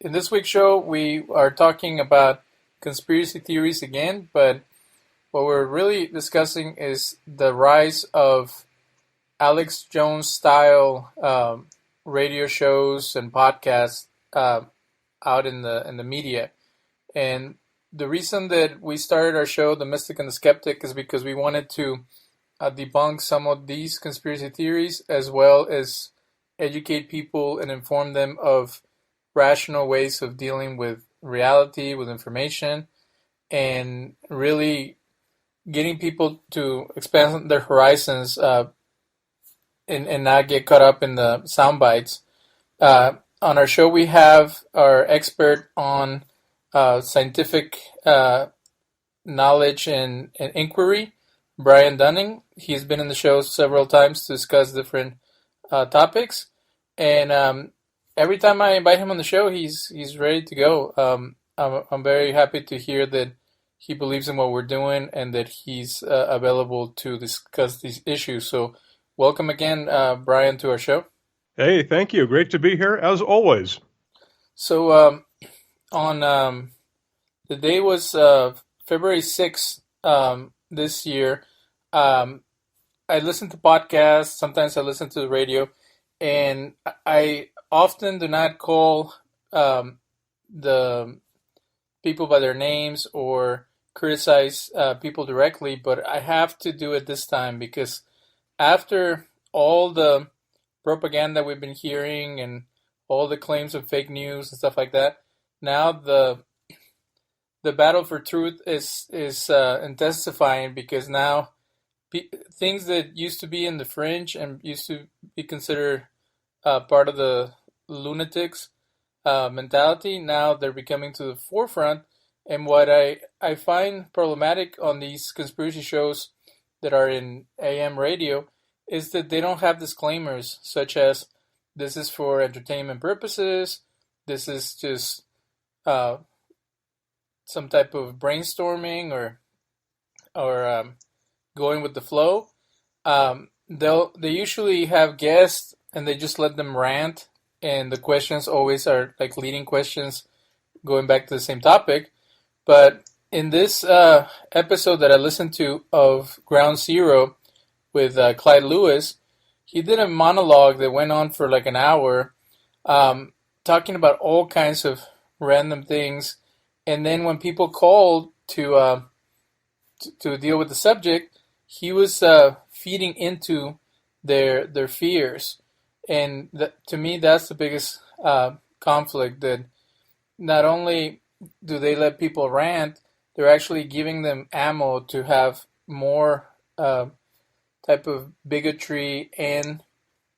In this week's show, we are talking about conspiracy theories again, but what we're really discussing is the rise of Alex Jones style radio shows and podcasts out in the media. And the reason that we started our show, The Mystic and the Skeptic, is because we wanted to debunk some of these conspiracy theories as well as educate people and inform them of rational ways of dealing with reality, with information, and really getting people to expand their horizons and not get caught up in the sound bites. On our show, we have our expert on scientific knowledge and inquiry, Brian Dunning. He's been in the show several times to discuss different topics, and every time I invite him on the show, he's ready to go. I'm very happy to hear that he believes in what we're doing and that he's available to discuss these issues. So welcome again, Brian, to our show. Hey, thank you. Great to be here, as always. So on the day was February 6th this year. I listen to podcasts. Sometimes I listen to the radio. And I often do not call the people by their names or criticize people directly, but I have to do it this time because after all the propaganda we've been hearing and all the claims of fake news and stuff like that, now the battle for truth is intensifying because now things that used to be in the fringe and used to be considered part of the lunatics mentality, now they're becoming to the forefront. And what I find problematic on these conspiracy shows that are in AM radio is that they don't have disclaimers such as this is for entertainment purposes, this is just some type of brainstorming or going with the flow. They usually have guests and they just let them rant, and the questions always are like leading questions going back to the same topic. But in this episode that I listened to of Ground Zero with Clyde Lewis, he did a monologue that went on for like an hour, talking about all kinds of random things. And then when people called to deal with the subject, he was feeding into their fears. And to me, that's the biggest conflict, that not only do they let people rant, they're actually giving them ammo to have more type of bigotry and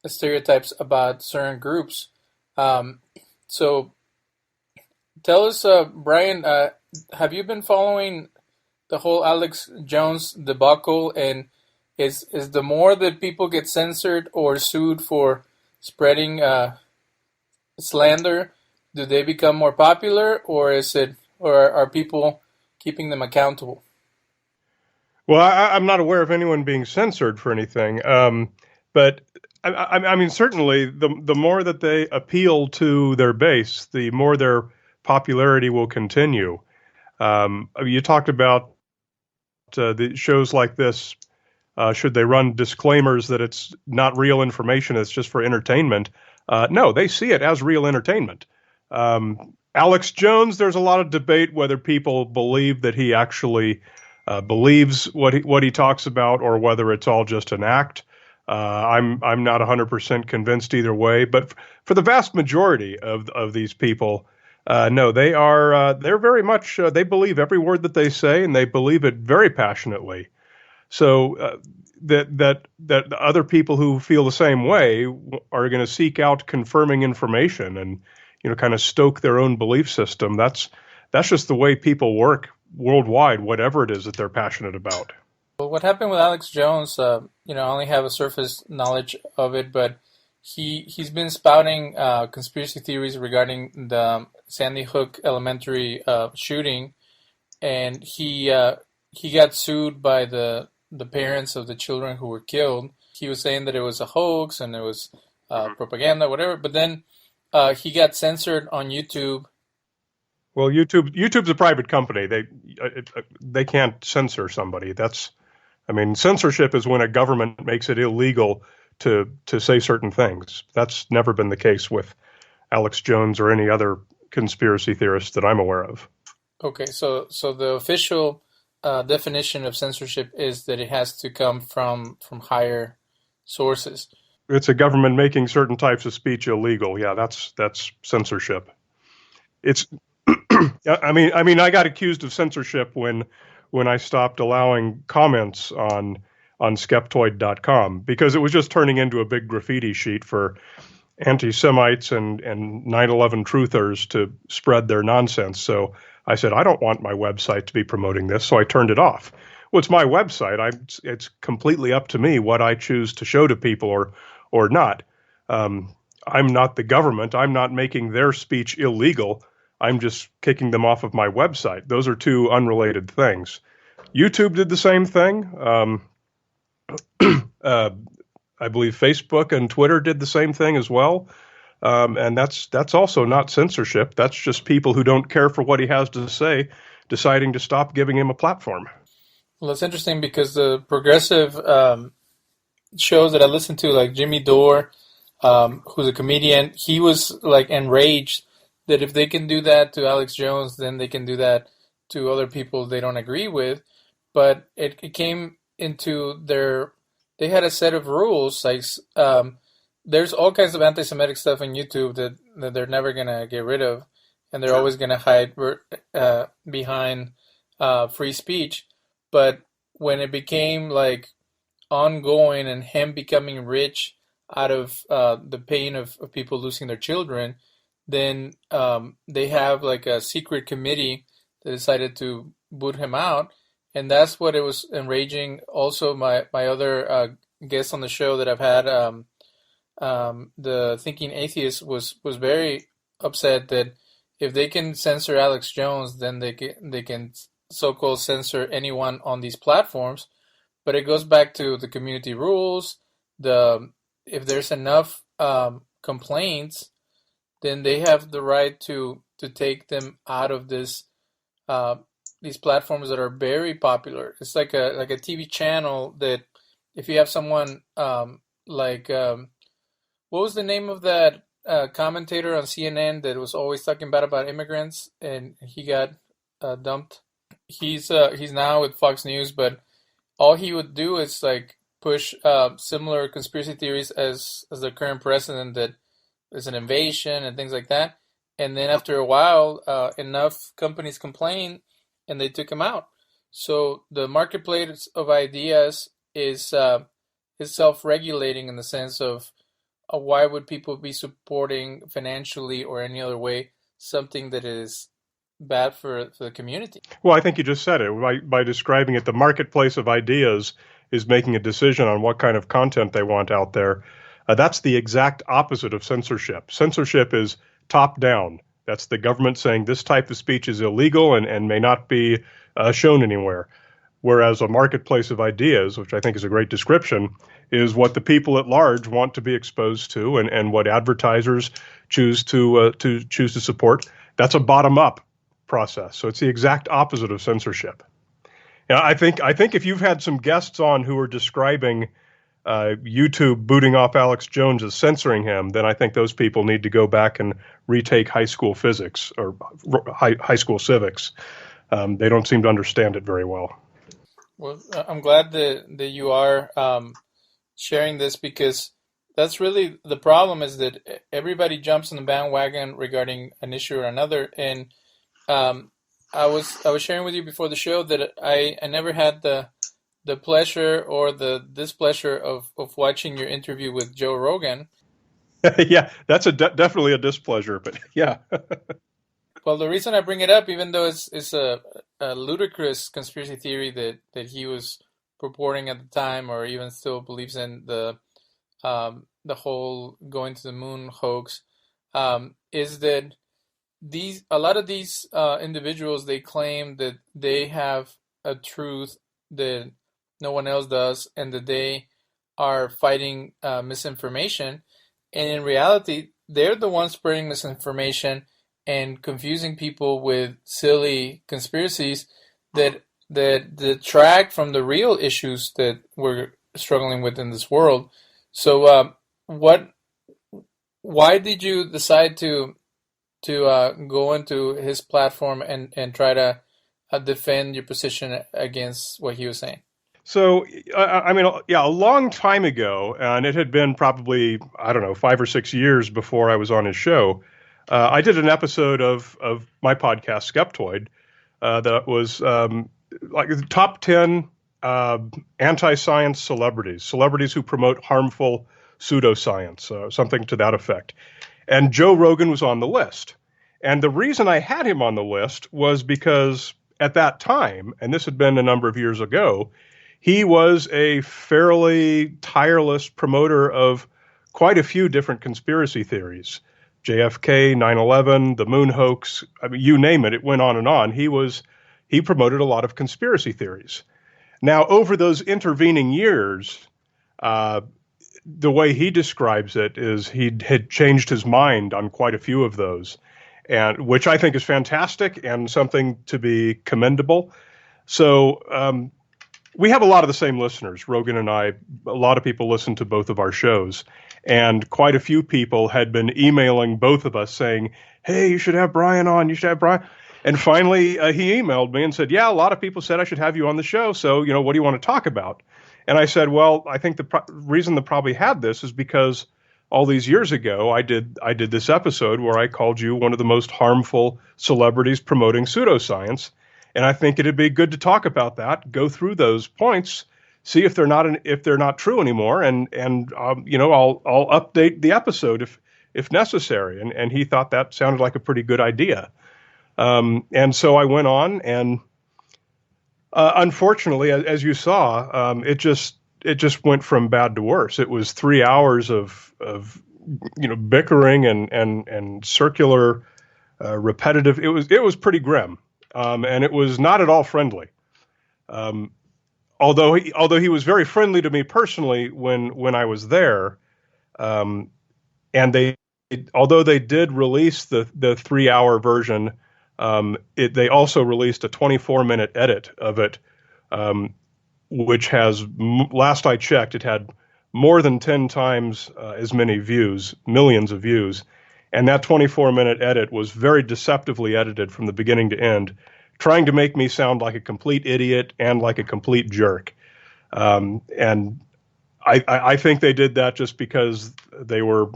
stereotypes about certain groups. So tell us, Brian, have you been following the whole Alex Jones debacle? And is the more that people get censored or sued for spreading slander, do they become more popular, or are people keeping them accountable? Well, I'm not aware of anyone being censored for anything, but I mean, certainly the more that they appeal to their base, the more their popularity will continue. You talked about the shows like this. Should they run disclaimers that it's not real information, it's just for entertainment? No, they see it as real entertainment. Alex Jones, there's a lot of debate whether people believe that he actually believes what he talks about, or whether it's all just an act. I'm not 100% convinced either way, but for the vast majority of these people, no, they're very much they believe every word that they say, and they believe it very passionately. So that other people who feel the same way are going to seek out confirming information and kind of stoke their own belief system. That's just the way people work worldwide, whatever it is that they're passionate about. Well, what happened with Alex Jones? I only have a surface knowledge of it, but he's been spouting conspiracy theories regarding the Sandy Hook Elementary shooting, and he got sued by the parents of the children who were killed. He was saying that it was a hoax and it was propaganda, whatever. But then he got censored on YouTube Well, YouTube's a private company. They can't censor somebody. I mean, censorship is when a government makes it illegal to say certain things. That's never been the case with Alex Jones or any other conspiracy theorist that I'm aware of. Okay, so the official definition of censorship is that it has to come from higher sources. It's a government making certain types of speech illegal. Yeah, that's censorship. It's I got accused of censorship when I stopped allowing comments on Skeptoid.com because it was just turning into a big graffiti sheet for anti-Semites and 9/11 truthers to spread their nonsense. So I said, I don't want my website to be promoting this, so I turned it off. Well, it's my website. It's completely up to me what I choose to show to people or not. I'm not the government. I'm not making their speech illegal. I'm just kicking them off of my website. Those are two unrelated things. YouTube did the same thing. I believe Facebook and Twitter did the same thing as well. And that's also not censorship. That's just people who don't care for what he has to say deciding to stop giving him a platform. Well, it's interesting because the progressive shows that I listen to, like Jimmy Dore, who's a comedian, he was like enraged that if they can do that to Alex Jones, then they can do that to other people they don't agree with. But it came into they had a set of rules. Like there's all kinds of anti-Semitic stuff on YouTube that they're never gonna get rid of, and they're always gonna hide behind free speech. But when it became like ongoing and him becoming rich out of the pain of people losing their children, then they have like a secret committee that decided to boot him out. And that's what it was enraging. Also, my other guest on the show that I've had, the Thinking Atheist, was very upset that if they can censor Alex Jones, then they can so-called censor anyone on these platforms. But it goes back to the community rules. If there's enough complaints, then they have the right to take them out of these platforms that are very popular. It's like a TV channel that if you have someone what was the name of that commentator on CNN that was always talking bad about immigrants and he got dumped? He's now with Fox News, but all he would do is like push similar conspiracy theories as the current president, that there's an invasion and things like that. And then after a while, enough companies complained and they took him out. So the marketplace of ideas is self-regulating in the sense of why would people be supporting financially or any other way something that is bad for the community? Well, I think you just said it by describing it. The marketplace of ideas is making a decision on what kind of content they want out there. That's the exact opposite of censorship. Censorship is top down. That's the government saying this type of speech is illegal and may not be shown anywhere. Whereas a marketplace of ideas, which I think is a great description, is what the people at large want to be exposed to and what advertisers choose to support. That's a bottom-up process. So it's the exact opposite of censorship. Now, I think if you've had some guests on who are describing YouTube booting off Alex Jones as censoring him, then I think those people need to go back and retake high school physics or high school civics. They don't seem to understand it very well. Well, I'm glad that you are sharing this, because that's really the problem, is that everybody jumps on the bandwagon regarding an issue or another. And I was sharing with you before the show that I never had the pleasure or the displeasure of watching your interview with Joe Rogan. Yeah, that's definitely a displeasure, but yeah. Well, the reason I bring it up, even though it's a ludicrous conspiracy theory that he was purporting at the time, or even still believes in, the whole going to the moon hoax, is that a lot of these individuals, they claim that they have a truth that no one else does, and that they are fighting misinformation. And in reality, they're the ones spreading misinformation, and confusing people with silly conspiracies that detract from the real issues that we're struggling with in this world. So, what? Why did you decide to go into his platform and try to defend your position against what he was saying? So, I mean, yeah, a long time ago, and it had been probably, I don't know, 5 or 6 years before I was on his show. I did an episode of my podcast, Skeptoid, that was like the top 10 anti-science celebrities who promote harmful pseudoscience, something to that effect. And Joe Rogan was on the list. And the reason I had him on the list was because at that time, and this had been a number of years ago, he was a fairly tireless promoter of quite a few different conspiracy theories. JFK, 9/11, the moon hoax, I mean, you name it, it went on and on. He promoted a lot of conspiracy theories. Now, over those intervening years, the way he describes it is he had changed his mind on quite a few of those, and which I think is fantastic and something to be commendable. So we have a lot of the same listeners, Rogan and I. A lot of people listen to both of our shows, and quite a few people had been emailing both of us saying, "Hey, you should have Brian on. You should have Brian." And finally, he emailed me and said, "Yeah, a lot of people said I should have you on the show. So, what do you want to talk about?" And I said, "Well, I think the reason that probably had this is because all these years ago, I did this episode where I called you one of the most harmful celebrities promoting pseudoscience. And I think it'd be good to talk about that, go through those points, see if they're not true anymore, and I'll update the episode if necessary." And he thought that sounded like a pretty good idea. And so I went on, and unfortunately, as you saw, it just went from bad to worse. It was 3 hours of bickering and circular, repetitive. It was pretty grim. And it was not at all friendly. Although he was very friendly to me personally when I was there, and although they did release the 3 hour version, they also released a 24-minute edit of it, which has, last I checked, it had more than 10 times as many views, millions of views. And that 24-minute edit was very deceptively edited from the beginning to end, trying to make me sound like a complete idiot and like a complete jerk. And I think they did that just because they were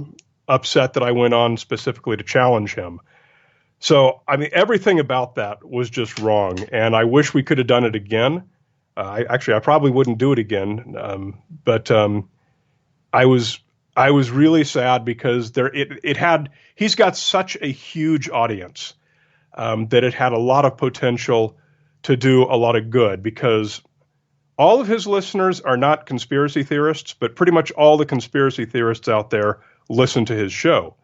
upset that I went on specifically to challenge him. So, I mean, everything about that was just wrong, and I wish we could have done it again. I probably wouldn't do it again, but I was really sad because he's got such a huge audience that it had a lot of potential to do a lot of good, because all of his listeners are not conspiracy theorists, but pretty much all the conspiracy theorists out there listen to his show.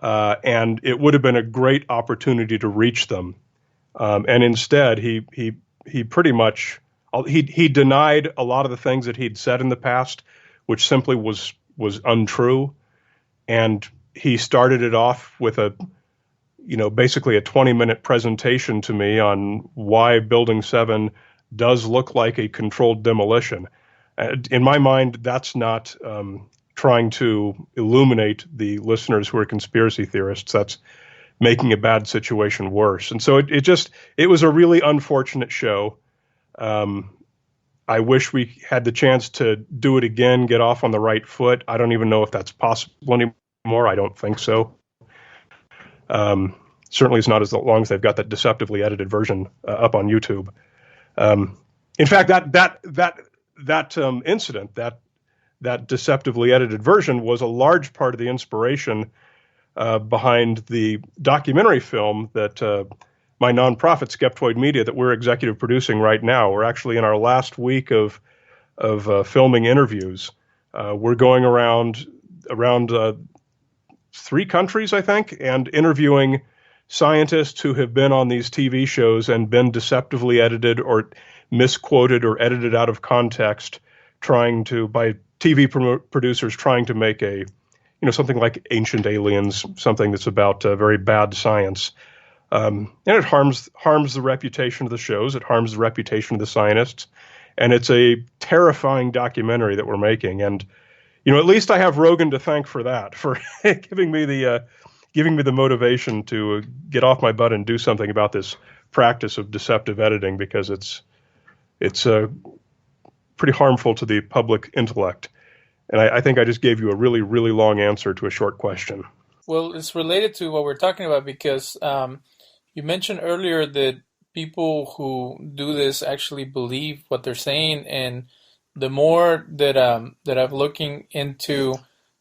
And it would have been a great opportunity to reach them. And instead, he pretty much he denied a lot of the things that he'd said in the past, which simply was untrue. And he started it off with basically a 20-minute presentation to me on why Building 7 does look like a controlled demolition. In my mind, that's not trying to illuminate the listeners who are conspiracy theorists. That's making a bad situation worse. And so it was a really unfortunate show. I wish we had the chance to do it again, get off on the right foot. I don't even know if that's possible anymore. I don't think so. Certainly it's not as long as they've got that deceptively edited version up on YouTube. In fact, that incident, that deceptively edited version, was a large part of the inspiration behind the documentary film that my nonprofit Skeptoid Media, that we're executive producing right now. We're actually in our last week of filming interviews. We're going around 3 countries, I think, and interviewing scientists who have been on these TV shows and been deceptively edited or misquoted or edited out of context, by TV producers trying to make a something like Ancient Aliens, something that's about very bad science. And it harms the reputation of the shows. It harms the reputation of the scientists. And it's a terrifying documentary that we're making. And, at least I have Rogan to thank for that, for giving me the motivation to get off my butt and do something about this practice of deceptive editing, because it's pretty harmful to the public intellect. And I think I just gave you a really, really long answer to a short question. Well, it's related to what we're talking about, because you mentioned earlier that people who do this actually believe what they're saying, and the more that I'm looking into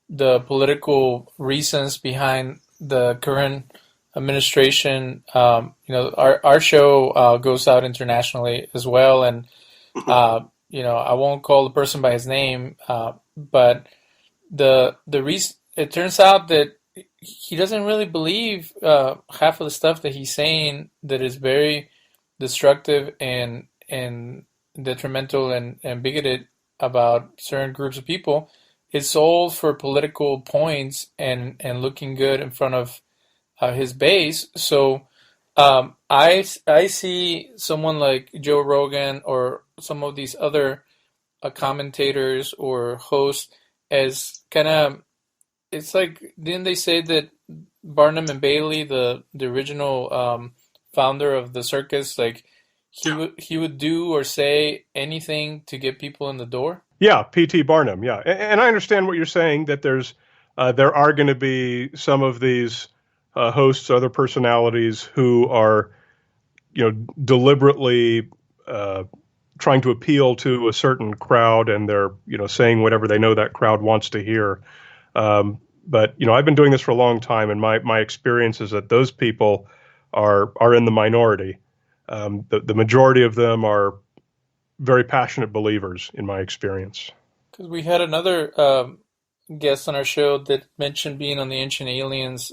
the political reasons behind the current administration, our show goes out internationally as well, and I won't call the person by his name, but the reason, it turns out that he doesn't really believe half of the stuff that he's saying, that is very destructive and detrimental and bigoted about certain groups of people. It's all for political points and looking good in front of his base. So I see someone like Joe Rogan or some of these other commentators or hosts as kind of, it's like, didn't they say that Barnum and Bailey, the original founder of the circus, like he would do or say anything to get people in the door? Yeah, P.T. Barnum. Yeah, and I understand what you're saying, that there are going to be some of these hosts, other personalities who are, deliberately trying to appeal to a certain crowd, and they're, saying whatever they know that crowd wants to hear. But I've been doing this for a long time, and my experience is that those people are in the minority. The majority of them are very passionate believers, in my experience. Because we had another guest on our show that mentioned being on the Ancient Aliens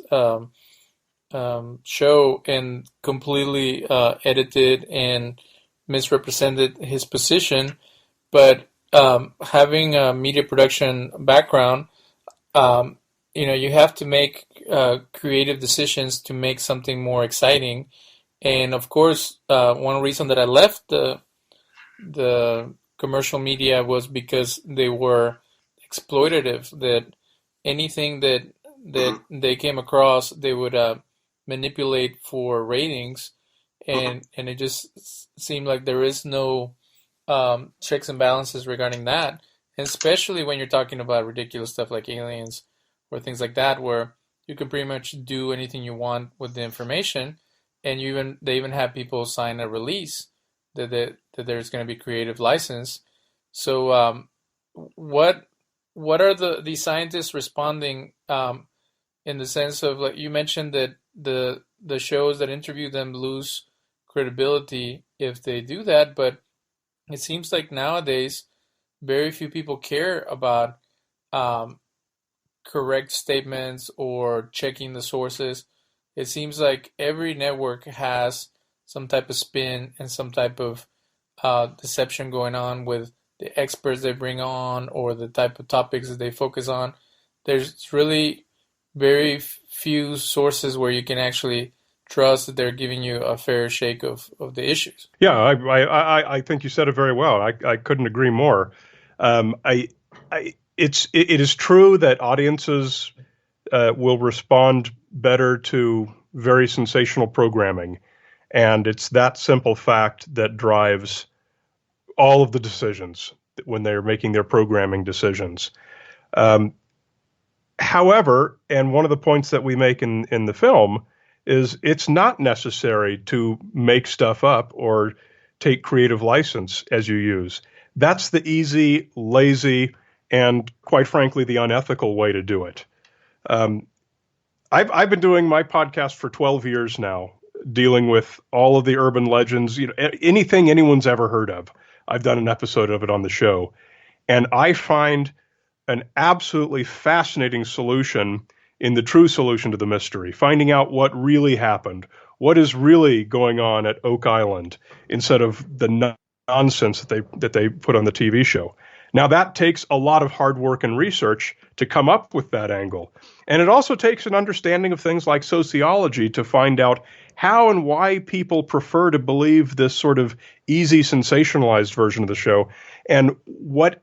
show, and completely edited and misrepresented his position. But having a media production background, you have to make creative decisions to make something more exciting. And of course, one reason that I left the commercial media was because they were exploitative, that anything that they came across, they would manipulate for ratings, and it just seemed like there is no checks and balances regarding that, and especially when you're talking about ridiculous stuff like aliens or things like that, where you can pretty much do anything you want with the information, and they even have people sign a release that there's going to be creative license. So what are the scientists responding in the sense of, like you mentioned, that the shows that interview them lose credibility if they do that, but it seems like nowadays very few people care about correct statements or checking the sources. It seems like every network has some type of spin and some type of deception going on with the experts they bring on or the type of topics that they focus on. There's really very few sources where you can actually trust that they're giving you a fair shake of the issues. Yeah, I think you said it very well. I couldn't agree more. It is true that audiences will respond better to very sensational programming, and it's that simple fact that drives all of the decisions when they're making their programming decisions. However, and one of the points that we make in the film is it's not necessary to make stuff up or take creative license as you use. That's the easy, lazy, and quite frankly, the unethical way to do it. I've been doing my podcast for 12 years now, dealing with all of the urban legends, anything anyone's ever heard of. I've done an episode of it on the show. And I find an absolutely fascinating solution in the true solution to the mystery, finding out what really happened, what is really going on at Oak Island, instead of the nonsense that they put on the TV show. Now, that takes a lot of hard work and research to come up with that angle. And it also takes an understanding of things like sociology to find out how and why people prefer to believe this sort of easy, sensationalized version of the show, and what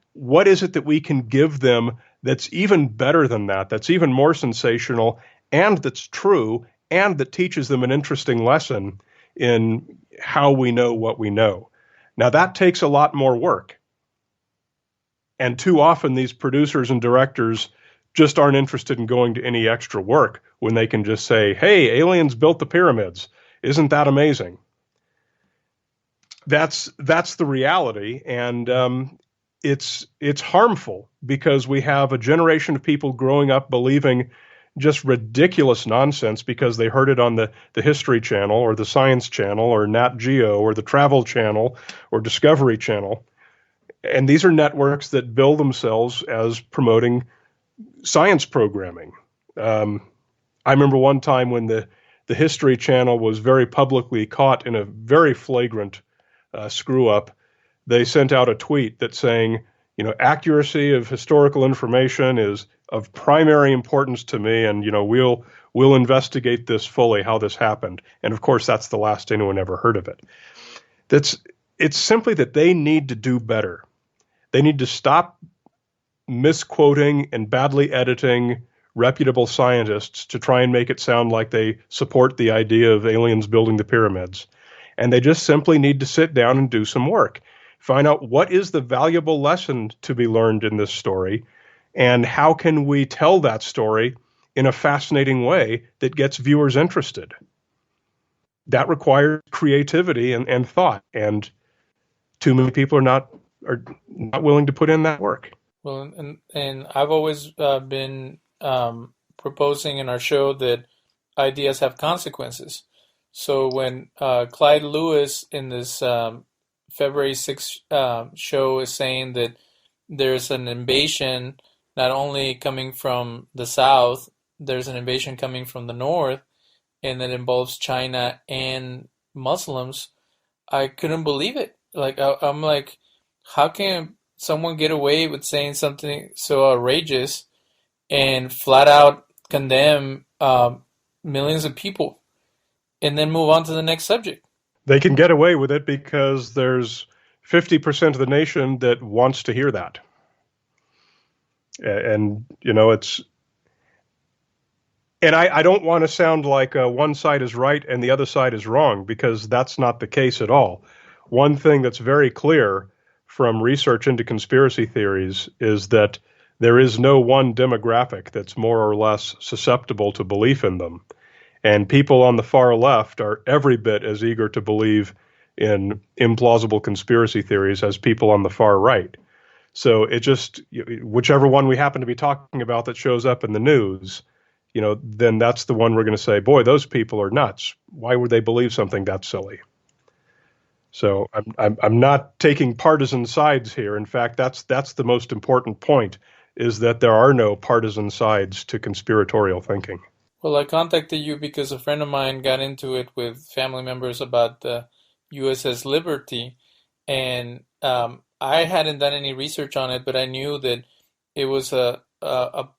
is it that we can give them that's even better than that, that's even more sensational, and that's true, and that teaches them an interesting lesson in how we know what we know. Now, that takes a lot more work. And too often these producers and directors just aren't interested in going to any extra work when they can just say, hey, aliens built the pyramids. Isn't that amazing? That's the reality. And it's harmful because we have a generation of people growing up believing just ridiculous nonsense because they heard it on the History Channel or the Science Channel or Nat Geo or the Travel Channel or Discovery Channel. And these are networks that bill themselves as promoting science programming. I remember one time when the History Channel was very publicly caught in a very flagrant screw up. They sent out a tweet that saying, accuracy of historical information is of primary importance to me, and we'll investigate this fully, how this happened. And of course, that's the last anyone ever heard of it. It's simply that they need to do better. They need to stop misquoting and badly editing reputable scientists to try and make it sound like they support the idea of aliens building the pyramids. And they just simply need to sit down and do some work. Find out what is the valuable lesson to be learned in this story, and how can we tell that story in a fascinating way that gets viewers interested. That requires creativity and thought, and too many people are not willing to put in that work. Well, and I've always been proposing in our show that ideas have consequences. So when Clyde Lewis in this February 6th show is saying that there's an invasion not only coming from the south, there's an invasion coming from the north, and that involves China and Muslims, I couldn't believe it. Like I'm like, how can someone get away with saying something so outrageous and flat out condemn millions of people and then move on to the next subject? They can get away with it because there's 50% of the nation that wants to hear that. And, I don't want to sound like one side is right and the other side is wrong, because that's not the case at all. One thing that's very clear from research into conspiracy theories is that there is no one demographic that's more or less susceptible to belief in them. And people on the far left are every bit as eager to believe in implausible conspiracy theories as people on the far right. So it just, whichever one we happen to be talking about that shows up in the news, then that's the one we're going to say, boy, those people are nuts. Why would they believe something that silly? So I'm not taking partisan sides here. In fact, that's the most important point, is that there are no partisan sides to conspiratorial thinking. Well, I contacted you because a friend of mine got into it with family members about the USS Liberty, and I hadn't done any research on it, but I knew that it was a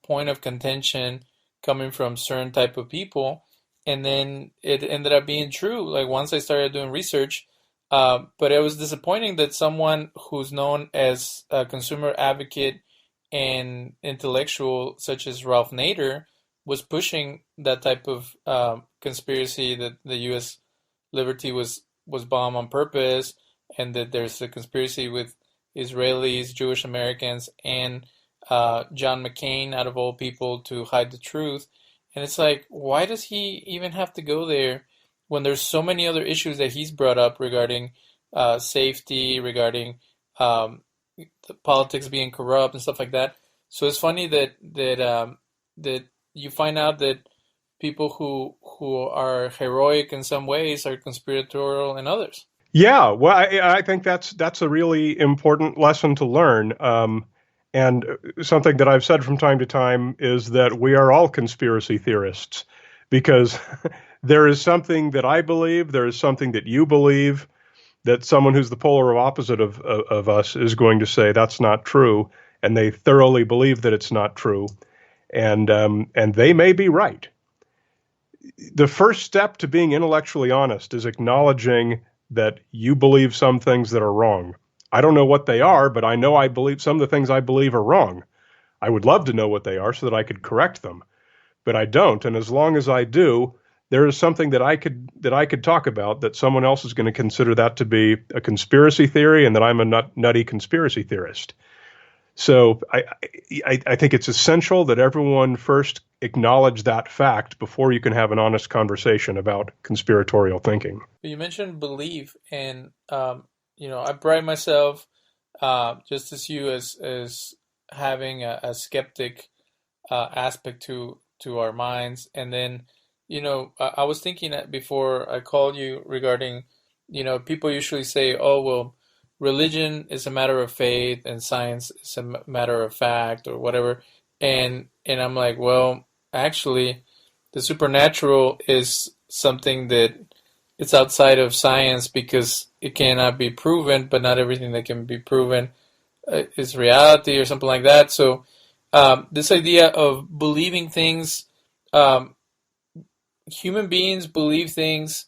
point of contention coming from certain type of people, and then it ended up being true. Like once I started doing research, but it was disappointing that someone who's known as a consumer advocate and intellectual, such as Ralph Nader, was pushing that type of conspiracy that the U.S. Liberty was bombed on purpose, and that there's a conspiracy with Israelis, Jewish Americans, and John McCain, out of all people, to hide the truth. And it's like, why does he even have to go there when there's so many other issues that he's brought up regarding safety, regarding the politics being corrupt and stuff like that? So it's funny that you find out that people who are heroic in some ways are conspiratorial in others. Yeah, well, I think that's a really important lesson to learn. And something that I've said from time to time is that we are all conspiracy theorists, because there is something that I believe, there is something that you believe, that someone who's the polar opposite of us is going to say that's not true, and they thoroughly believe that it's not true, and they may be right. The first step to being intellectually honest is acknowledging that you believe some things that are wrong. I don't know what they are, but I know I believe some of the things I believe are wrong. I would love to know what they are so that I could correct them, but I don't. And as long as I do, there is something that I could talk about that someone else is going to consider that to be a conspiracy theory, and that I'm a nutty conspiracy theorist. So I think it's essential that everyone first acknowledge that fact before you can have an honest conversation about conspiratorial thinking. You mentioned belief, and I pride myself, just as you, as having a skeptic aspect to our minds. And then, I was thinking that before I called you regarding, people usually say, oh, well, religion is a matter of faith and science is a matter of fact or whatever. And I'm like, well, actually, the supernatural is something that it's outside of science because it cannot be proven, but not everything that can be proven is reality or something like that. So this idea of believing things, human beings believe things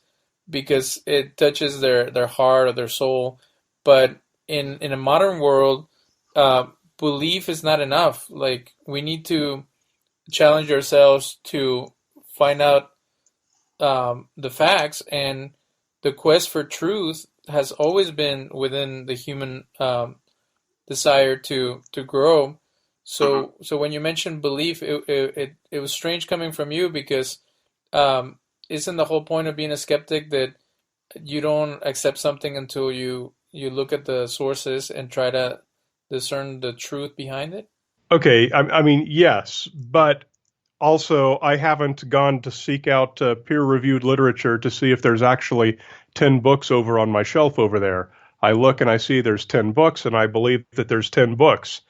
because it touches their heart or their soul. But in a modern world, belief is not enough. Like, we need to challenge ourselves to find out the facts, and the quest for truth has always been within the human desire to grow. So when you mentioned belief, it was strange coming from you because isn't the whole point of being a skeptic that you don't accept something until you look at the sources and try to discern the truth behind it? Okay, I mean, yes, but also I haven't gone to seek out peer-reviewed literature to see if there's actually 10 books over on my shelf over there. I look and I see there's 10 books, and I believe that there's 10 books.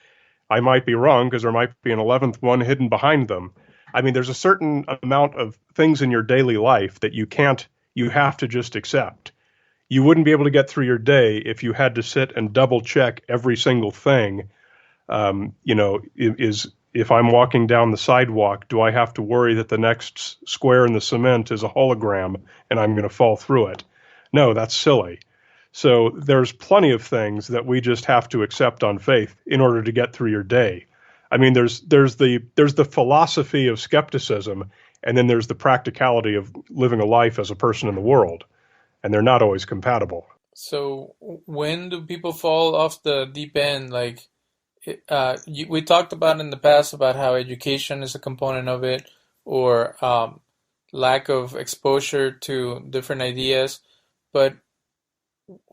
I might be wrong because there might be an 11th one hidden behind them. I mean, there's a certain amount of things in your daily life that you have to just accept. You wouldn't be able to get through your day if you had to sit and double check every single thing. If I'm walking down the sidewalk, do I have to worry that the next square in the cement is a hologram and I'm going to fall through it? No, that's silly. So there's plenty of things that we just have to accept on faith in order to get through your day. I mean, there's the philosophy of skepticism, and then there's the practicality of living a life as a person in the world, and they're not always compatible. So when do people fall off the deep end? Like, we talked about in the past about how education is a component of it, or lack of exposure to different ideas. But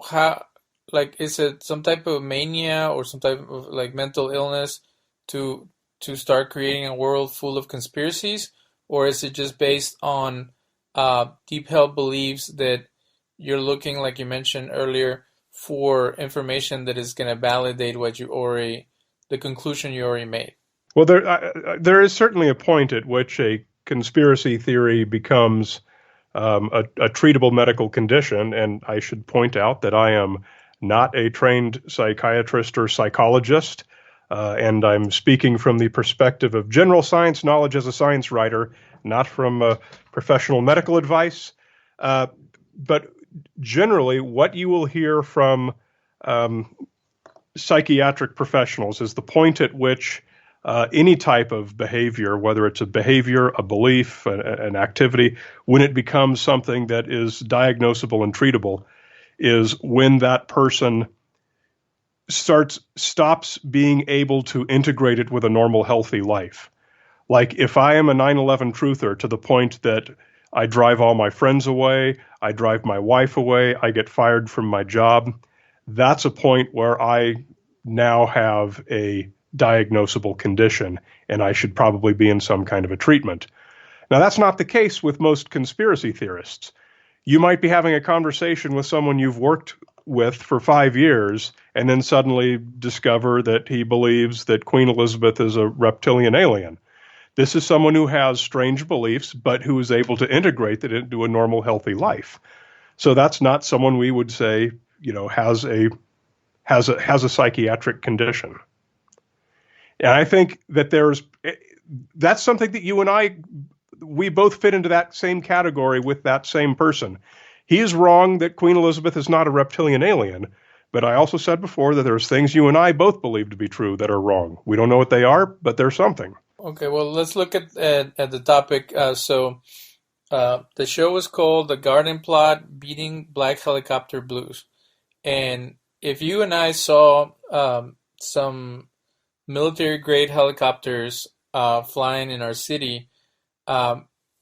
how, like, is it some type of mania or some type of like mental illness to start creating a world full of conspiracies, or is it just based on deep held beliefs that you're looking, like you mentioned earlier, for information that is going to validate the conclusion you already made? Well, there is certainly a point at which a conspiracy theory becomes a treatable medical condition, and I should point out that I am not a trained psychiatrist or psychologist, and I'm speaking from the perspective of general science knowledge as a science writer, not from professional medical advice. But generally, what you will hear from psychiatric professionals is the point at which any type of behavior, whether it's a behavior, a belief, an activity, when it becomes something that is diagnosable and treatable, is when that person stops being able to integrate it with a normal, healthy life. Like, if I am a 9/11 truther to the point that I drive all my friends away, I drive my wife away, I get fired from my job, that's a point where I now have a diagnosable condition, and I should probably be in some kind of a treatment. Now, that's not the case with most conspiracy theorists. You might be having a conversation with someone you've worked with for 5 years, and then suddenly discover that he believes that Queen Elizabeth is a reptilian alien. This is someone who has strange beliefs, but who is able to integrate that into a normal, healthy life. So that's not someone we would say has a psychiatric condition. And I think that that's something that you and we both fit into that same category with that same person. He is wrong that Queen Elizabeth is not a reptilian alien, but I also said before that there's things you and I both believe to be true that are wrong. We don't know what they are, but they're something. Okay, well, let's look at the topic. The show was called The Garden Plot Beating Black Helicopter Blues. And if you and I saw some military-grade helicopters flying in our city,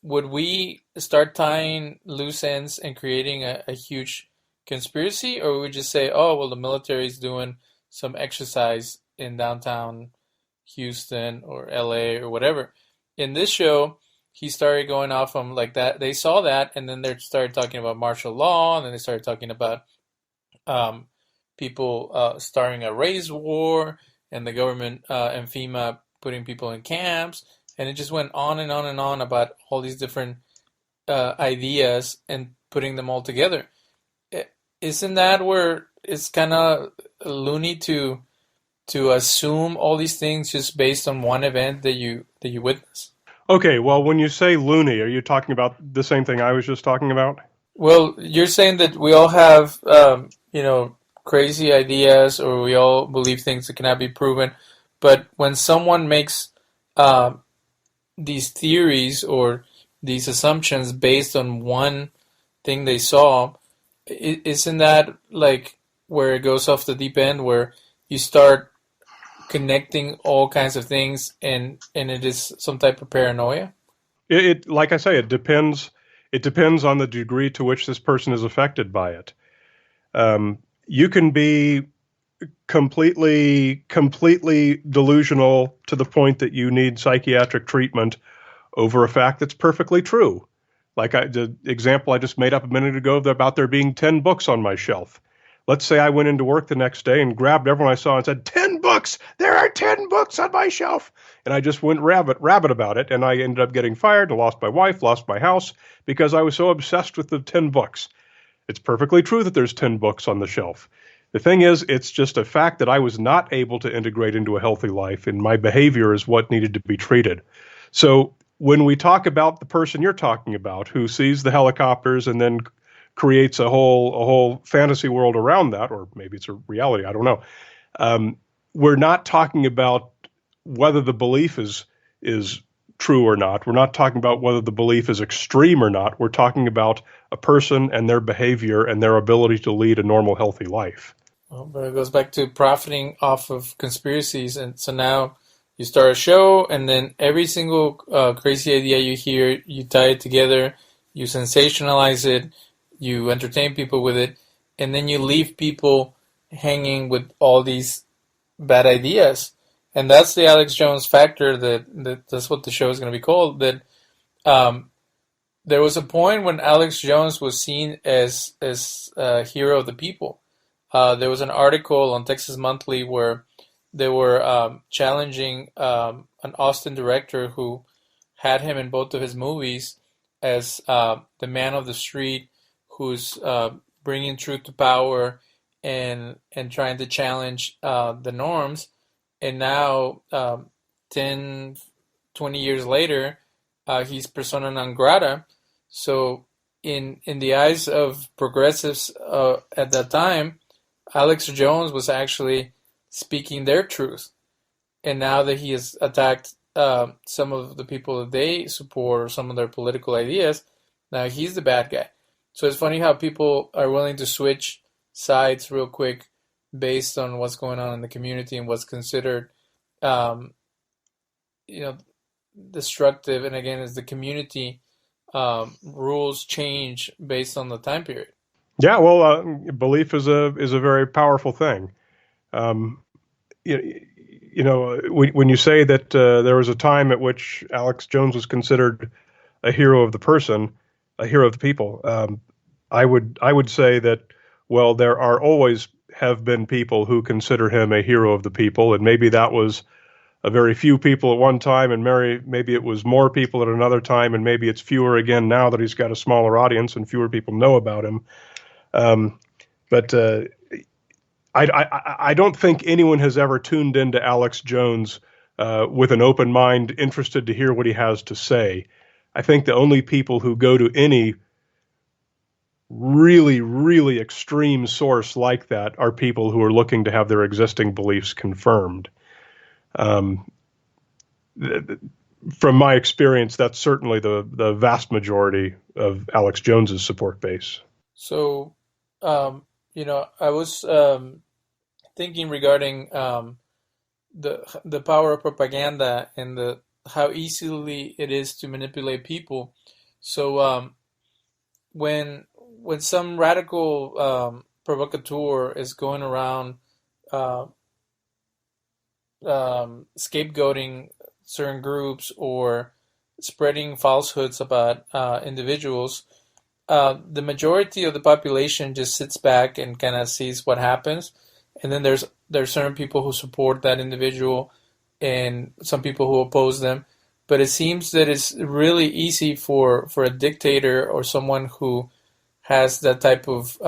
would we start tying loose ends and creating a huge conspiracy, or would we just say, oh, well, the military is doing some exercise in downtown Houston or LA or whatever? In this show, he started going off on like that. They saw that, and then they started talking about martial law, and then they started talking about people starting a race war, and the government and FEMA putting people in camps, and it just went on and on and on about all these different ideas and putting them all together. Isn't that where it's kind of loony to assume all these things just based on one event that you witness? Okay, well, when you say loony, are you talking about the same thing I was just talking about? Well, you're saying that we all have crazy ideas, or we all believe things that cannot be proven, but when someone makes these theories or these assumptions based on one thing they saw, isn't that like where it goes off the deep end, where you start connecting all kinds of things and it is some type of paranoia? It like I say, it depends. It depends on the degree to which this person is affected by it. You can be completely delusional to the point that you need psychiatric treatment over a fact that's perfectly true. Like the example I just made up a minute ago about there being 10 books on my shelf. Let's say I went into work the next day and grabbed everyone I saw and said, 10 books! There are 10 books on my shelf! And I just went rabid about it, and I ended up getting fired and lost my wife, lost my house, because I was so obsessed with the 10 books. It's perfectly true that there's 10 books on the shelf. The thing is, it's just a fact that I was not able to integrate into a healthy life, and my behavior is what needed to be treated. So when we talk about the person you're talking about, who sees the helicopters and then creates a whole fantasy world around that, or maybe it's a reality, I don't know. We're not talking about whether the belief is true or not. We're not talking about whether the belief is extreme or not. We're talking about a person and their behavior and their ability to lead a normal, healthy life. Well, but it goes back to profiting off of conspiracies, and so now you start a show, and then every single crazy idea you hear, you tie it together, you sensationalize it, you entertain people with it, and then you leave people hanging with all these bad ideas. And that's the Alex Jones factor, that's what the show is going to be called, that there was a point when Alex Jones was seen as a hero of the people. There was an article on Texas Monthly where they were challenging an Austin director who had him in both of his movies as the man of the street who's bringing truth to power and trying to challenge the norms. And now, 10, 20 years later, he's persona non grata. So in the eyes of progressives at that time, Alex Jones was actually speaking their truth. And now that he has attacked some of the people that they support or some of their political ideas, now he's the bad guy. So it's funny how people are willing to switch sides real quick based on what's going on in the community and what's considered, destructive. And again, as the community rules change based on the time period. Yeah, well, belief is a very powerful thing. When you say that there was a time at which Alex Jones was considered a hero of the person, a hero of the people, I would say that, well, there are always have been people who consider him a hero of the people, and maybe that was a very few people at one time, and maybe it was more people at another time, and maybe it's fewer again now that he's got a smaller audience and fewer people know about him. But I don't think anyone has ever tuned into Alex Jones with an open mind, interested to hear what he has to say. I think the only people who go to any really, really extreme source like that are people who are looking to have their existing beliefs confirmed. From my experience, that's certainly the vast majority of Alex Jones's support base. So, I was thinking regarding the power of propaganda and the how easily it is to manipulate people. So, when some radical provocateur is going around uh, scapegoating certain groups or spreading falsehoods about individuals, the majority of the population just sits back and kind of sees what happens, and then there's certain people who support that individual, and some people who oppose them. But it seems that it's really easy for a dictator or someone who has that type of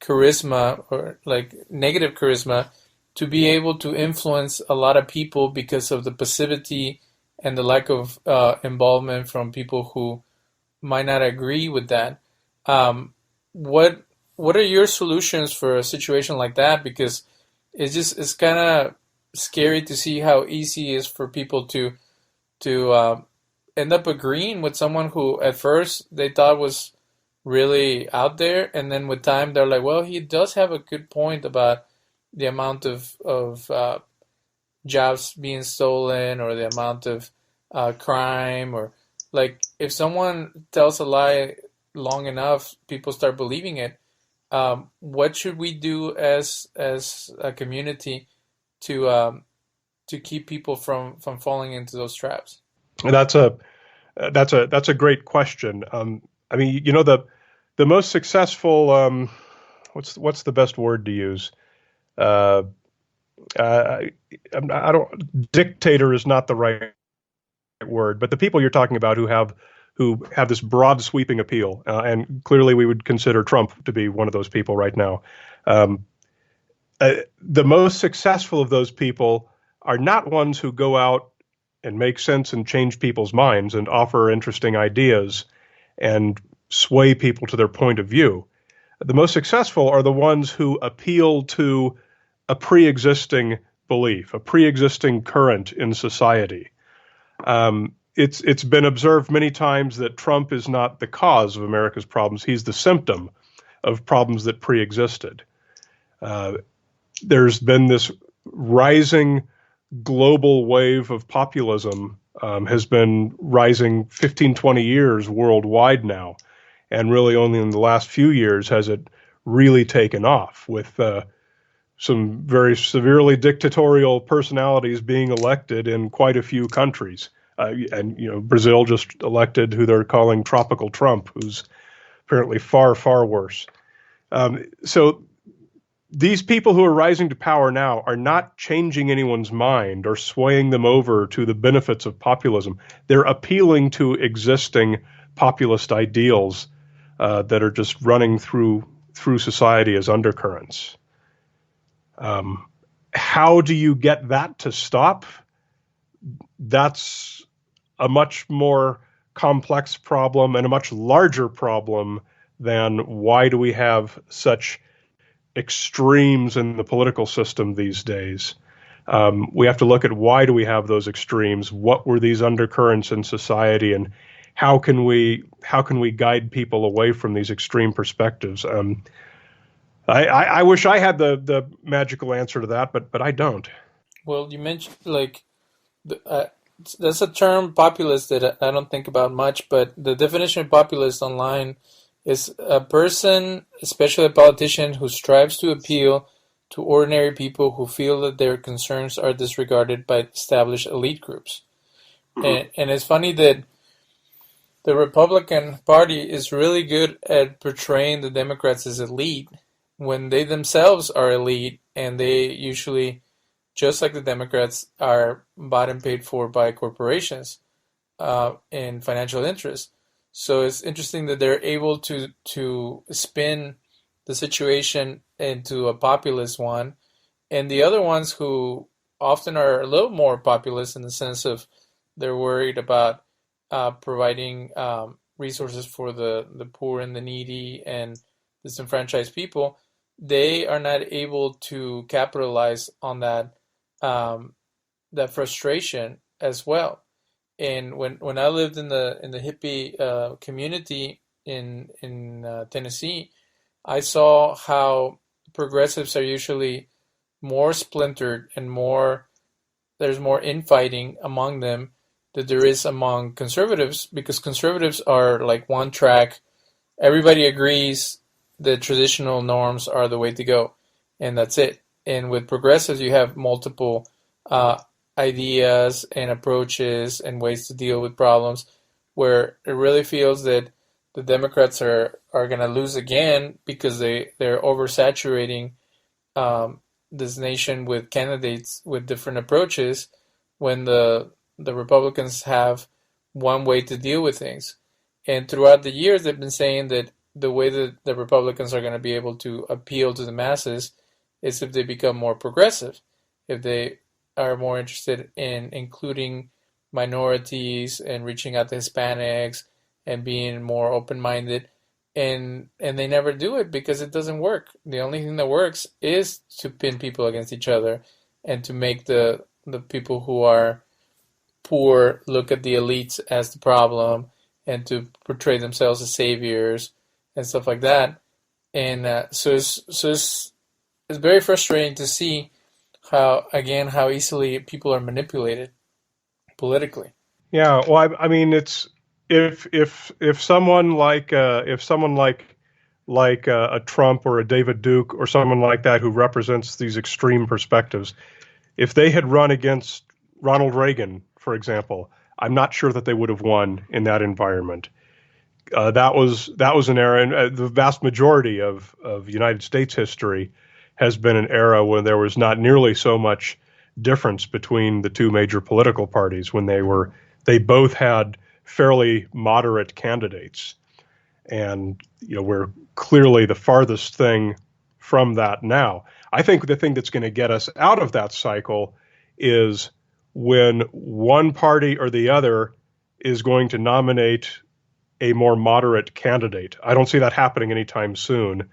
charisma or like negative charisma to be able to influence a lot of people because of the passivity and the lack of involvement from people who might not agree with that. Um, what what are your solutions for a situation like that? Because it's kind of scary to see how easy it is for people to end up agreeing with someone who at first they thought was really out there, and then with time they're like, well, he does have a good point about the amount of jobs being stolen or the amount of crime, or like if someone tells a lie long enough, people start believing it. What should we do as a community to keep people from falling into those traps? That's a that's a great question. I mean, you know, the most successful what's the best word to use? Uh, I don't dictator is not the right word, but the people you're talking about who have this broad sweeping appeal, and clearly we would consider Trump to be one of those people right now. Um, the most successful of those people are not ones who go out and make sense and change people's minds and offer interesting ideas and sway people to their point of view. The most successful are the ones who appeal to a pre-existing belief, a pre-existing current in society. It's been observed many times that Trump is not the cause of America's problems. He's the symptom of problems that pre-existed. There's been this rising global wave of populism, has been rising 15, 20 years worldwide now. And really only in the last few years has it really taken off, with some very severely dictatorial personalities being elected in quite a few countries. And, you know, Brazil just elected who they're calling Tropical Trump, who's apparently far, far worse. So these people who are rising to power now are not changing anyone's mind or swaying them over to the benefits of populism. They're appealing to existing populist ideals that are just running through society as undercurrents. How do you get that to stop? That's a much more complex problem and a much larger problem than why do we have such extremes in the political system these days. We have to look at why do we have those extremes? What were these undercurrents in society, and how can we guide people away from these extreme perspectives? I wish I had the magical answer to that, but I don't. Well, you mentioned like that's a term populist that I don't think about much, but the definition of populist online is a person, especially a politician, who strives to appeal to ordinary people who feel that their concerns are disregarded by established elite groups. And it's funny that the Republican Party is really good at portraying the Democrats as elite when they themselves are elite, and they usually, just like the Democrats, are bought and paid for by corporations and financial interests. So it's interesting that they're able to spin the situation into a populist one, and the other ones who often are a little more populist in the sense of they're worried about providing resources for the poor and the needy and disenfranchised people, they are not able to capitalize on that frustration as well. And when I lived in the hippie community in Tennessee, I saw how progressives are usually more splintered and there's more infighting among them that there is among conservatives, because conservatives are like one track. Everybody agrees that traditional norms are the way to go, and that's it. And with progressives, you have multiple uh, ideas and approaches and ways to deal with problems, where it really feels that the Democrats are going to lose again because they're oversaturating this nation with candidates with different approaches, when the Republicans have one way to deal with things. And throughout the years, they've been saying that the way that the Republicans are going to be able to appeal to the masses is if they become more progressive, if they are more interested in including minorities and reaching out to Hispanics and being more open-minded. And they never do it because it doesn't work. The only thing that works is to pin people against each other and to make the people who are poor look at the elites as the problem and to portray themselves as saviors and stuff like that. And it's very frustrating to see how easily people are manipulated politically. Yeah, well, I mean, it's if someone like a Trump or a David Duke or someone like that who represents these extreme perspectives, if they had run against Ronald Reagan, for example, I'm not sure that they would have won in that environment. That was an era, and the vast majority of United States history has been an era when there was not nearly so much difference between the two major political parties, when they both had fairly moderate candidates. And we're clearly the farthest thing from that now. I think the thing that's going to get us out of that cycle is when one party or the other is going to nominate a more moderate candidate. I don't see that happening anytime soon.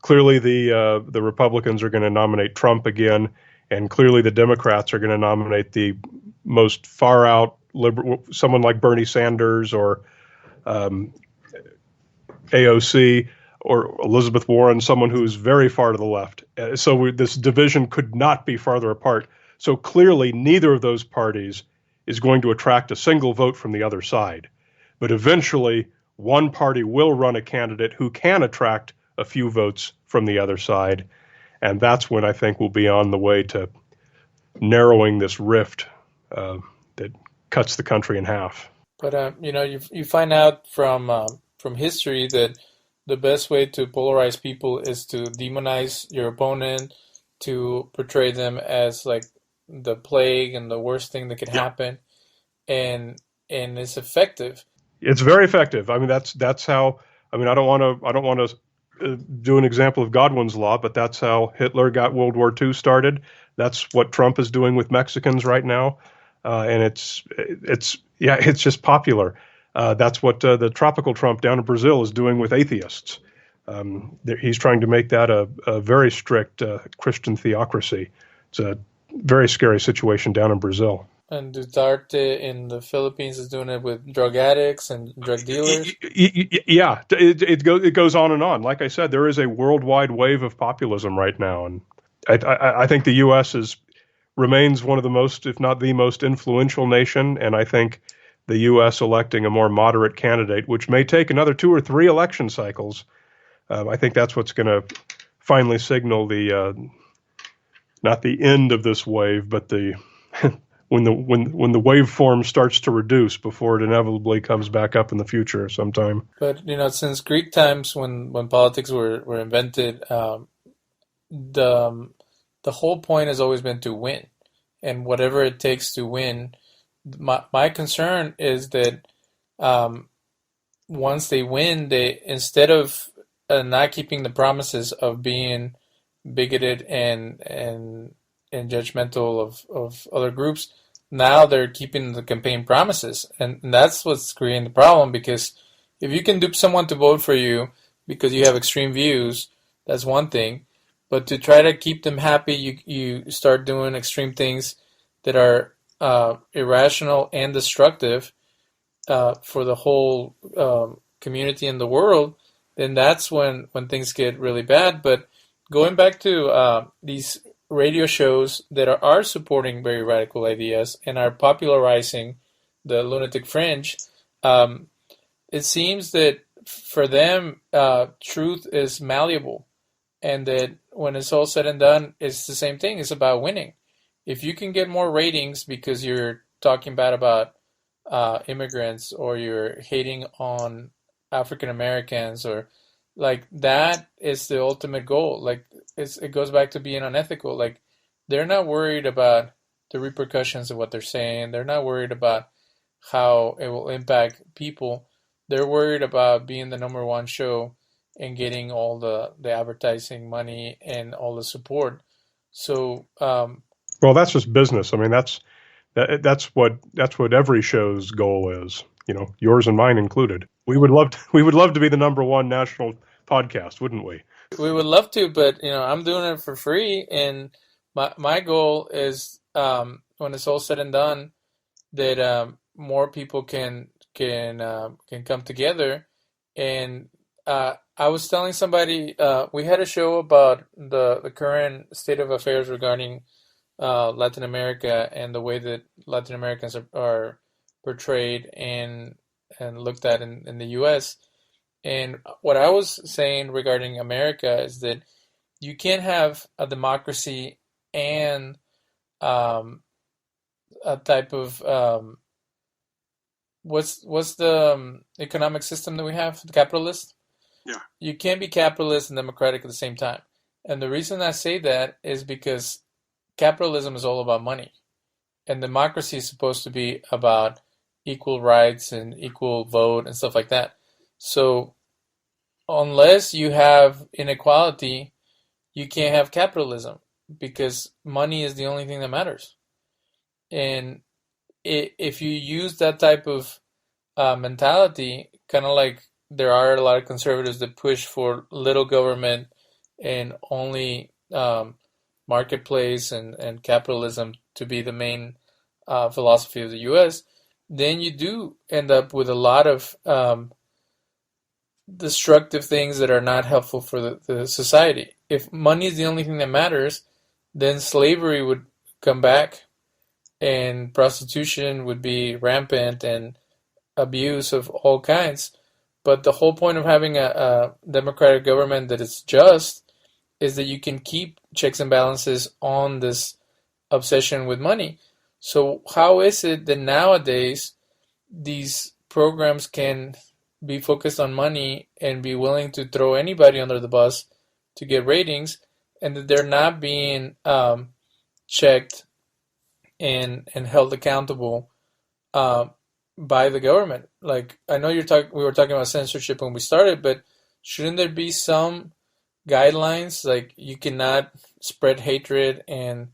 Clearly, the Republicans are going to nominate Trump again, and clearly the Democrats are going to nominate the most far out liberal, someone like Bernie Sanders or AOC or Elizabeth Warren, someone who is very far to the left. So this division could not be farther apart. So clearly, neither of those parties is going to attract a single vote from the other side. But eventually, one party will run a candidate who can attract a few votes from the other side. And that's when I think we'll be on the way to narrowing this rift that cuts the country in half. But you find out from history that the best way to polarize people is to demonize your opponent, to portray them as like the plague and the worst thing that could happen, and it's effective. It's very effective. I mean, that's how. I mean, I don't want to do an example of Godwin's law, but that's how Hitler got World War II started. That's what Trump is doing with Mexicans right now, and it's just popular. That's what the tropical Trump down in Brazil is doing with atheists. He's trying to make that a very strict Christian theocracy. It's a very scary situation down in Brazil. And Duterte in the Philippines is doing it with drug addicts and drug dealers. Yeah, it goes on and on. Like I said, there is a worldwide wave of populism right now, and I think the U.S. remains one of the most, if not the most influential nation, and I think the U.S. electing a more moderate candidate, which may take another 2 or 3 election cycles, I think that's what's going to finally signal the not the end of this wave, but the when the waveform starts to reduce before it inevitably comes back up in the future sometime. But since Greek times, when politics were invented, the whole point has always been to win, and whatever it takes to win. My concern is that once they win, they, instead of not keeping the promises of being bigoted and judgmental of other groups. Now they're keeping the campaign promises, and that's what's creating the problem. Because if you can dupe someone to vote for you because you have extreme views, that's one thing. But to try to keep them happy, you start doing extreme things that are irrational and destructive for the whole community in the world. Then that's when things get really bad. But going back to these radio shows that are supporting very radical ideas and are popularizing the lunatic fringe, it seems that for them, truth is malleable, and that when it's all said and done, it's the same thing. It's about winning. If you can get more ratings because you're talking bad about immigrants, or you're hating on African Americans, or like, that is the ultimate goal. Like, it goes back to being unethical. Like, they're not worried about the repercussions of what they're saying. They're not worried about how it will impact people. They're worried about being the number one show and getting all the advertising money and all the support. So, well, that's just business. I mean, that's what every show's goal is. You know, yours and mine included. We would love to be the number one national podcast, wouldn't we? We would love to, but I'm doing it for free, and my goal is, when it's all said and done, that more people can come together. And I was telling somebody, we had a show about the current state of affairs regarding Latin America and the way that Latin Americans are portrayed and looked at in the U.S. And what I was saying regarding America is that you can't have a democracy and a type of what's the economic system that we have? The capitalist? Yeah. You can't be capitalist and democratic at the same time. And the reason I say that is because capitalism is all about money, and democracy is supposed to be about equal rights and equal vote and stuff like that. So unless you have inequality, you can't have capitalism, because money is the only thing that matters. And if you use that type of mentality, kind of like there are a lot of conservatives that push for little government and only marketplace and capitalism to be the main philosophy of the U.S., then you do end up with a lot of destructive things that are not helpful for the society. If money is the only thing that matters, then slavery would come back, and prostitution would be rampant, and abuse of all kinds. But the whole point of having a democratic government that is just is that you can keep checks and balances on this obsession with money. So how is it that nowadays these programs can be focused on money and be willing to throw anybody under the bus to get ratings, and that they're not being checked and held accountable by the government? Like, I know we were talking about censorship when we started, but shouldn't there be some guidelines? Like, you cannot spread hatred and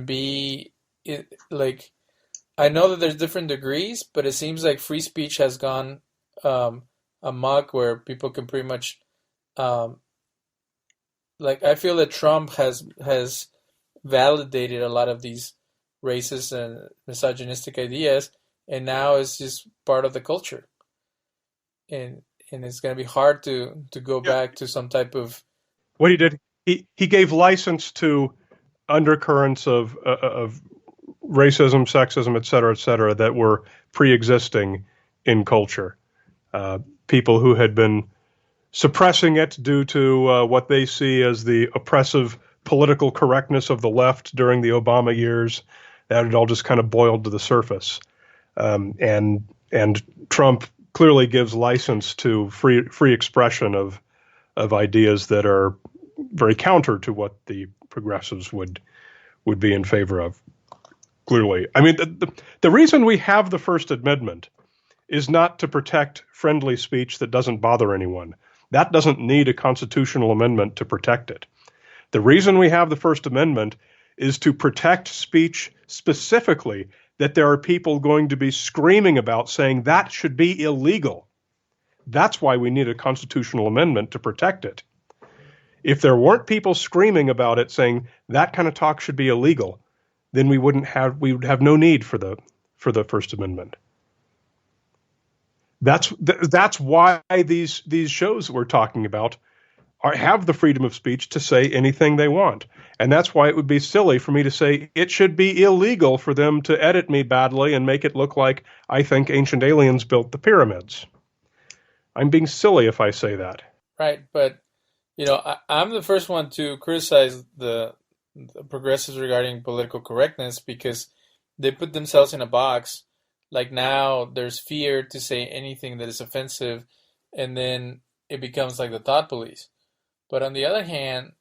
be like, I know that there's different degrees, but it seems like free speech has gone amok, where people can pretty much like, I feel that Trump has validated a lot of these racist and misogynistic ideas, and now it's just part of the culture, and it's going to be hard to go back to some type of what he did. He gave license to undercurrents of racism, sexism, et cetera, that were pre-existing in culture. People who had been suppressing it due to what they see as the oppressive political correctness of the left during the Obama years, that had all just kind of boiled to the surface. And Trump clearly gives license to free expression of ideas that are very counter to what the progressives would be in favor of. Clearly, I mean, the reason we have the First Amendment is not to protect friendly speech that doesn't bother anyone. That doesn't need a constitutional amendment to protect it. The reason we have the First Amendment is to protect speech specifically that there are people going to be screaming about saying that should be illegal. That's why we need a constitutional amendment to protect it. If there weren't people screaming about it saying that kind of talk should be illegal, then we would have no need for the First Amendment. That's why these shows we're talking about have the freedom of speech to say anything they want. And that's why it would be silly for me to say it should be illegal for them to edit me badly and make it look like I think ancient aliens built the pyramids. I'm being silly if I say that. Right, but I'm the first one to criticize the progressives regarding political correctness because they put themselves in a box. Like now there's fear to say anything that is offensive, and then it becomes like the thought police. But on the other hand,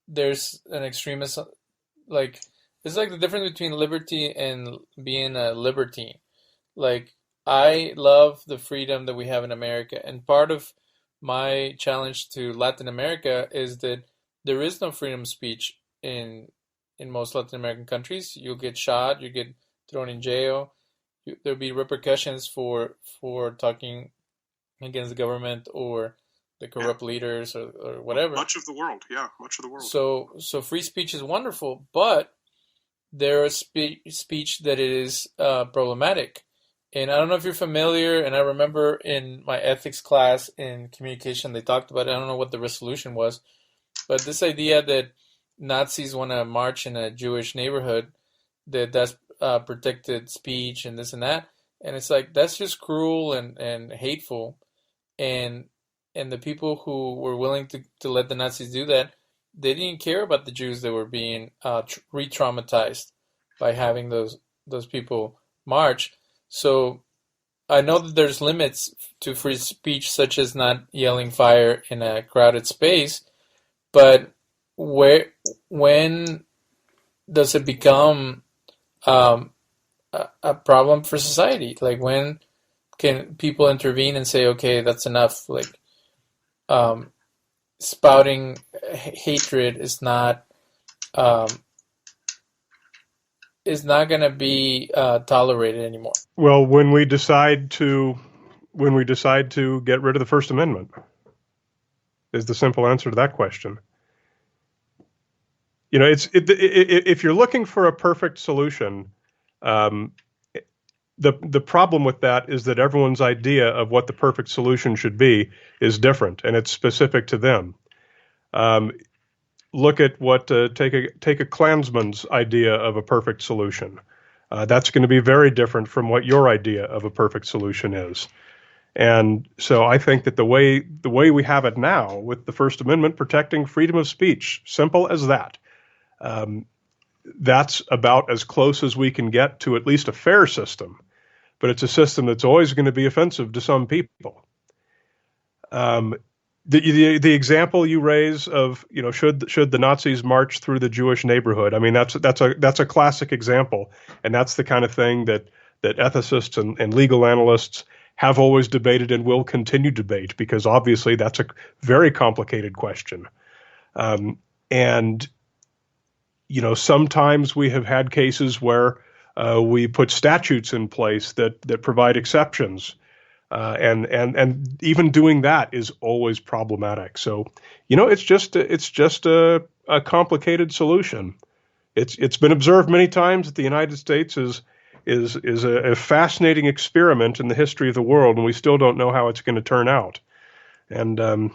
there's an extremist, like, it's like the difference between liberty and being a libertine. Like, I love the freedom that we have in America, and part of my challenge to Latin America is that there is no freedom of speech in most Latin American countries. You'll get shot, you get thrown in jail, there'll be repercussions for talking against the government or the corrupt leaders or whatever. Much of the world, much of the world. So free speech is wonderful, but there is speech that is problematic. And I don't know if you're familiar, and I remember in my ethics class in communication, they talked about it. I don't know what the resolution was, but this idea that Nazis want to march in a Jewish neighborhood, that's protected speech and this and that. And it's like, that's just cruel and hateful. And the people who were willing to let the Nazis do that, they didn't care about the Jews that were being re-traumatized by having those people march. So I know that there's limits to free speech, such as not yelling fire in a crowded space, but when does it become a problem for society? Like, when can people intervene and say, okay, that's enough? Like, spouting hatred is not going to be tolerated anymore. Well, when we decide to get rid of the First Amendment, is the simple answer to that question. If you're looking for a perfect solution, the problem with that is that everyone's idea of what the perfect solution should be is different, and it's specific to them. Look at what take a Klansman's idea of a perfect solution. That's going to be very different from what your idea of a perfect solution is. And so I think that the way we have it now, with the First Amendment protecting freedom of speech, simple as that, that's about as close as we can get to at least a fair system. But it's a system that's always going to be offensive to some people. The example you raise of, should the Nazis march through the Jewish neighborhood? I mean, that's a classic example, and that's the kind of thing that ethicists and legal analysts have always debated and will continue to debate, because obviously that's a very complicated question. And sometimes we have had cases where we put statutes in place that provide exceptions. And even doing that is always problematic. So, it's just a complicated solution. It's been observed many times that the United States is a fascinating experiment in the history of the world, and we still don't know how it's going to turn out. And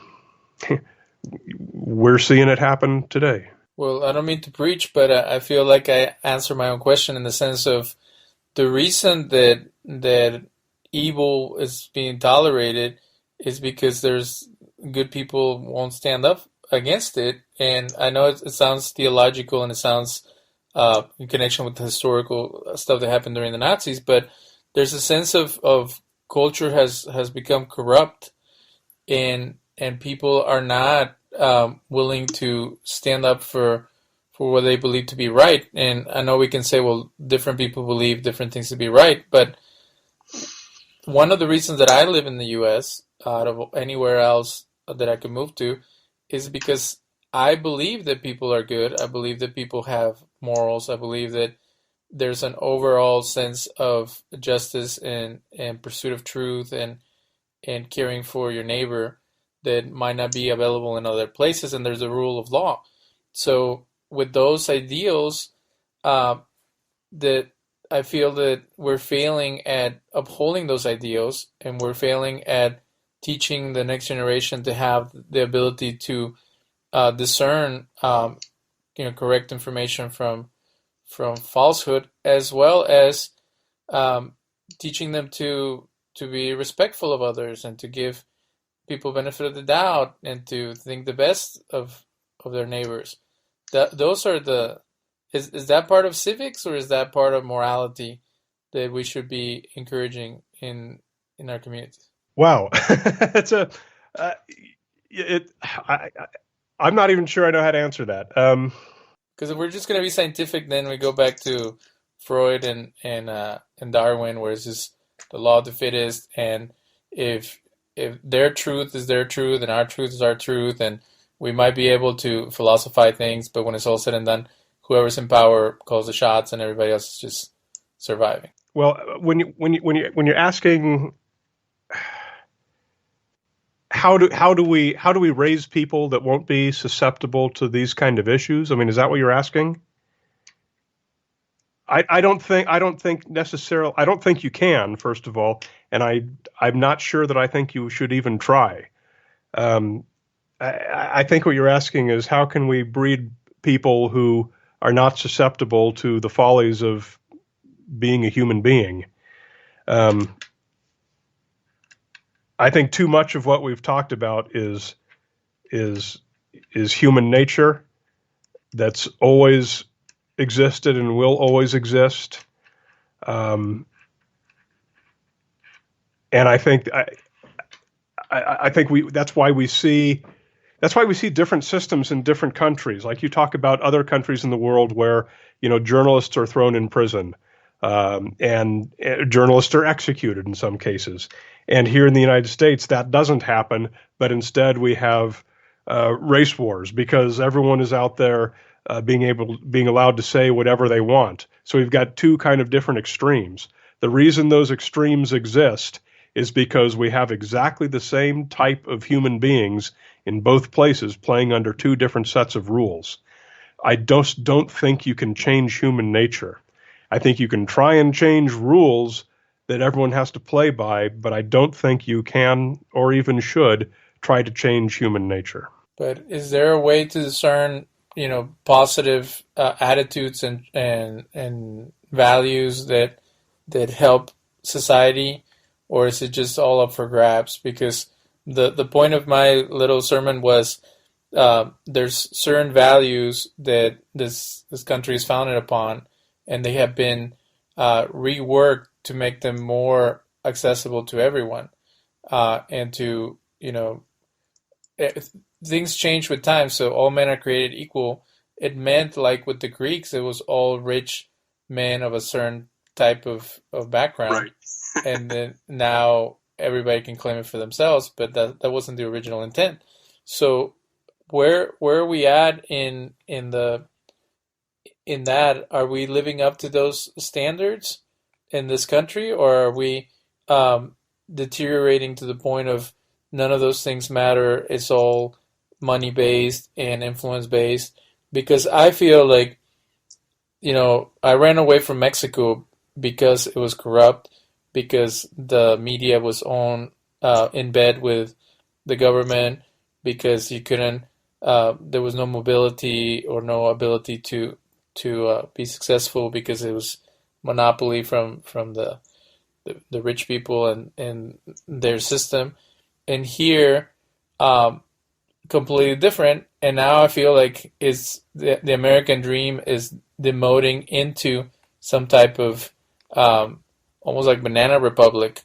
we're seeing it happen today. Well, I don't mean to preach, but I feel like I answered my own question in the sense of the reason that evil is being tolerated is because there's good people won't stand up against it. And I know it sounds theological and it sounds in connection with the historical stuff that happened during the Nazis, but there's a sense of culture has become corrupt, and people are not willing to stand up for what they believe to be right. And I know we can say, well, different people believe different things to be right, but one of the reasons that I live in the U.S. out of anywhere else that I could move to is because I believe that people are good. I believe that people have morals. I believe that there's an overall sense of justice and pursuit of truth and caring for your neighbor that might not be available in other places, and there's a rule of law. So with those ideals, that I feel that we're failing at upholding those ideals, and we're failing at teaching the next generation to have the ability to discern, correct information from falsehood, as well as teaching them to be respectful of others and to give people benefit of the doubt and to think the best of their neighbors. Those are the is that part of civics, or is that part of morality that we should be encouraging in our communities? Wow, it's a I'm not even sure I know how to answer that. Because if we're just going to be scientific, then we go back to Freud and Darwin, where it's just the law of the fittest, and if their truth is their truth and our truth is our truth, and we might be able to philosophize things, but when it's all said and done, whoever's in power calls the shots, and everybody else is just surviving. Well, when you're asking how do we raise people that won't be susceptible to these kind of issues? I mean, is that what you're asking? I don't think necessarily. I don't think you can, first of all, and I'm not sure that I think you should even try. I think what you're asking is, how can we breed people who are not susceptible to the follies of being a human being? I think too much of what we've talked about is human nature that's always existed and will always exist. And I think that's why we see different systems in different countries. Like you talk about other countries in the world where, journalists are thrown in prison, and journalists are executed in some cases. And here in the United States, that doesn't happen, but instead we have race wars because everyone is out there being allowed to say whatever they want. So we've got two kind of different extremes. The reason those extremes exist is because we have exactly the same type of human beings in both places playing under two different sets of rules. I just don't think you can change human nature. I think you can try and change rules that everyone has to play by, but I don't think you can or even should try to change human nature. But is there a way to discern, positive attitudes and values that help society, or is it just all up for grabs? Because the point of my little sermon was there's certain values that this country is founded upon, and they have been reworked to make them more accessible to everyone, and to things change with time. So all men are created equal. It meant, like with the Greeks, it was all rich men of a certain type of background, right. And then now everybody can claim it for themselves, but that wasn't the original intent. So where are we at in that? Are we living up to those standards in this country, or are we deteriorating to the point of none of those things matter? It's all money based and influence based. Because I feel like, I ran away from Mexico because it was corrupt, because the media was in bed with the government, because you couldn't, there was no mobility or no ability to be successful because it was monopoly from the rich people and their system. And here, completely different. And now I feel like the American dream is demoting into some type of almost like banana republic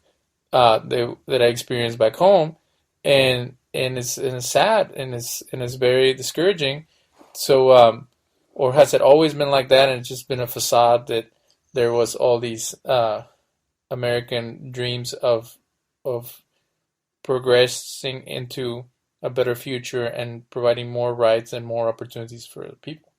that I experienced back home, and it's sad and it's very discouraging. So or has it always been like that, and it's just been a facade that there was all these American dreams of progressing into a better future and providing more rights and more opportunities for the people.